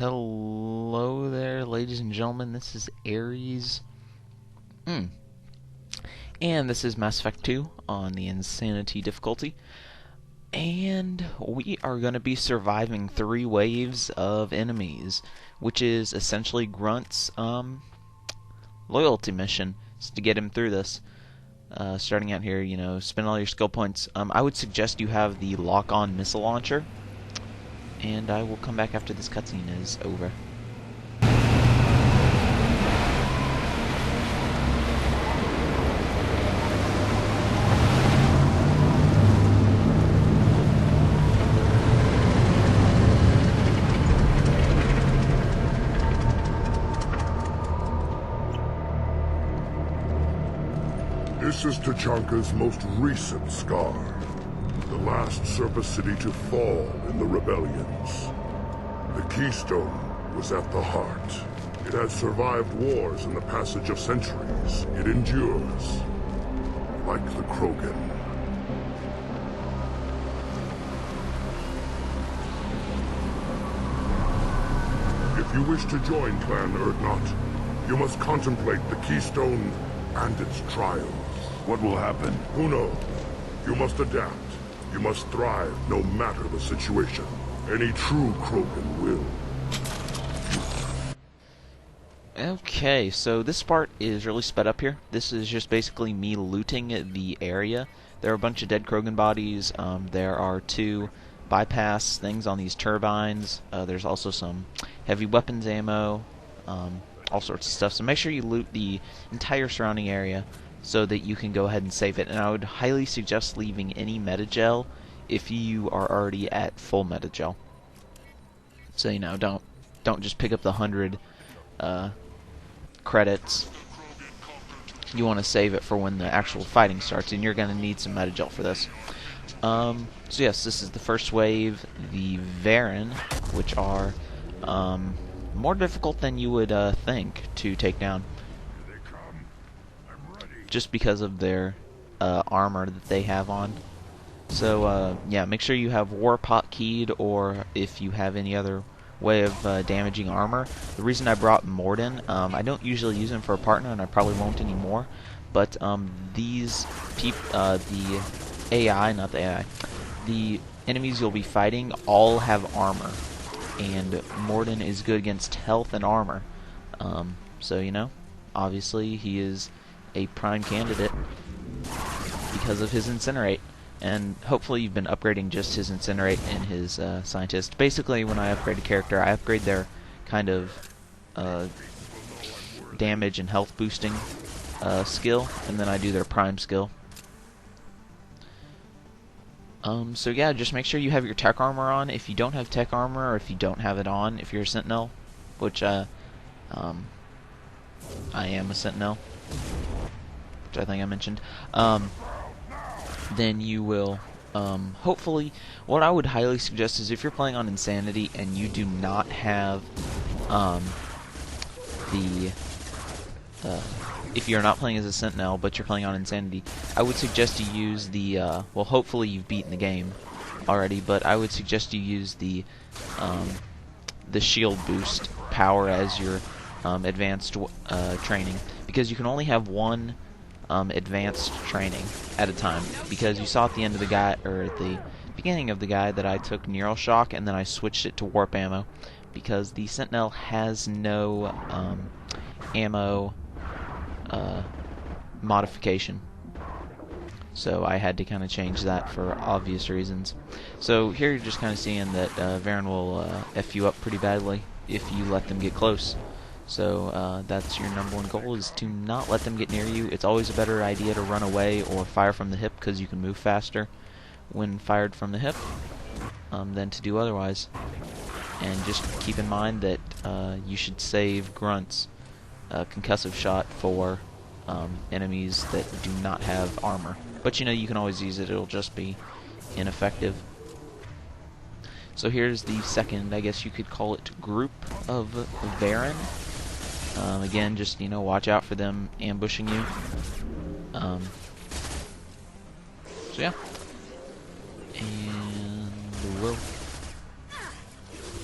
Hello there, ladies and gentlemen. This is Aries. And this is Mass Effect 2 on the Insanity difficulty. And we are going to be surviving 3 waves of enemies, which is essentially Grunt's loyalty mission, is to get him through this. Starting out here, spend all your skill points. I would suggest you have the lock-on missile launcher. And I will come back after this cutscene is over. This is Tachanka's most recent scar. The last surface city to fall in the rebellions. The Keystone was at the heart. It has survived wars and the passage of centuries. It endures, like the Krogan. If you wish to join Clan Urdnot, you must contemplate the Keystone and its trials. What will happen? Who knows? You must adapt. You must thrive, no matter the situation. Any true Krogan will. Okay, so this part is really sped up here. This is just basically me looting the area. There are a bunch of dead Krogan bodies. There are 2 bypass things on these turbines. There's also some heavy weapons ammo, all sorts of stuff. So make sure you loot the entire surrounding area so that you can go ahead and save it. And I would highly suggest leaving any metagel if you are already at full metagel. So don't just pick up the 100 credits. You want to save it for when the actual fighting starts, and you're going to need some metagel for this. So yes, this is the first wave, the Varren, which are more difficult than you would think to take down, just because of their armor that they have on. So yeah, make sure you have Warpot keyed, or if you have any other way of damaging armor. The reason I brought Morden, I don't usually use him for a partner, and I probably won't anymore, but these the AI, not the AI, the enemies you'll be fighting all have armor, and Morden is good against health and armor. So obviously he is a prime candidate because of his Incinerate, and hopefully you've been upgrading just his Incinerate and his Scientist. Basically, when I upgrade a character, I upgrade their kind of damage and health boosting skill, and then I do their prime skill. So yeah, just make sure you have your tech armor on. If you don't have tech armor, or if you don't have it on, if you're a Sentinel, which I am a Sentinel, which I think I mentioned, then you will, hopefully, what I would highly suggest is if you're playing on Insanity and you do not have, if you're not playing as a Sentinel, but you're playing on Insanity, I would suggest you use the, well, hopefully you've beaten the game already, but I would suggest you use the shield boost power as your advanced training, because you can only have one advanced training at a time, because you saw at the end of the guy, or at the beginning of the guy, that I took Neural Shock and then I switched it to Warp Ammo, because the Sentinel has no ammo modification. So I had to kind of change that for obvious reasons. So here you're just kind of seeing that Varren will F you up pretty badly if you let them get close. So that's your #1 goal, is to not let them get near you. It's always a better idea to run away or fire from the hip, because you can move faster when fired from the hip than to do otherwise. And just keep in mind that you should save Grunt's concussive shot for enemies that do not have armor. But you can always use it, it'll just be ineffective. So here's the second, I guess you could call it, group of Varren. Again, just watch out for them ambushing you. So yeah, and we'll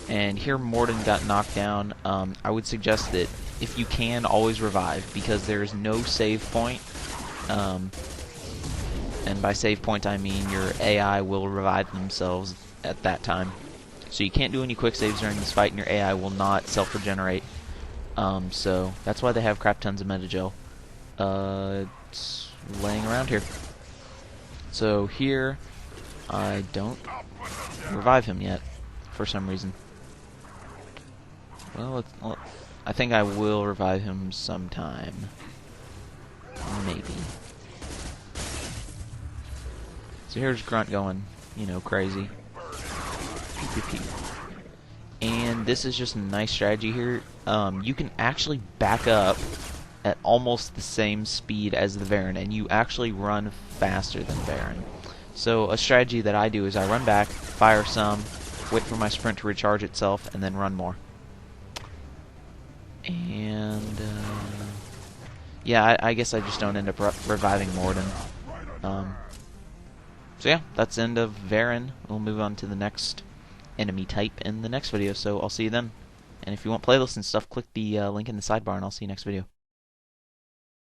And here Morden got knocked down. I would suggest that if you can, always revive, because there is no save point. And by save point I mean your AI will revive themselves at that time. So you can't do any quick saves during this fight, and your AI will not self-regenerate. So that's why they have crap tons of metagel. It's laying around here. So here, I don't revive him yet, for some reason. Well, I think I will revive him sometime. Maybe. So here's Grunt going, crazy. Pew, pew, pew. And this is just a nice strategy here. You can actually back up at almost the same speed as the Varren, and you actually run faster than Varren. So a strategy that I do is I run back, fire some, wait for my sprint to recharge itself, and then run more. And yeah, I guess I just don't end up reviving Morden. So yeah, that's the end of Varren. We'll move on to the next enemy type in the next video, so I'll see you then. And if you want playlists and stuff, click the link in the sidebar, and I'll see you next video.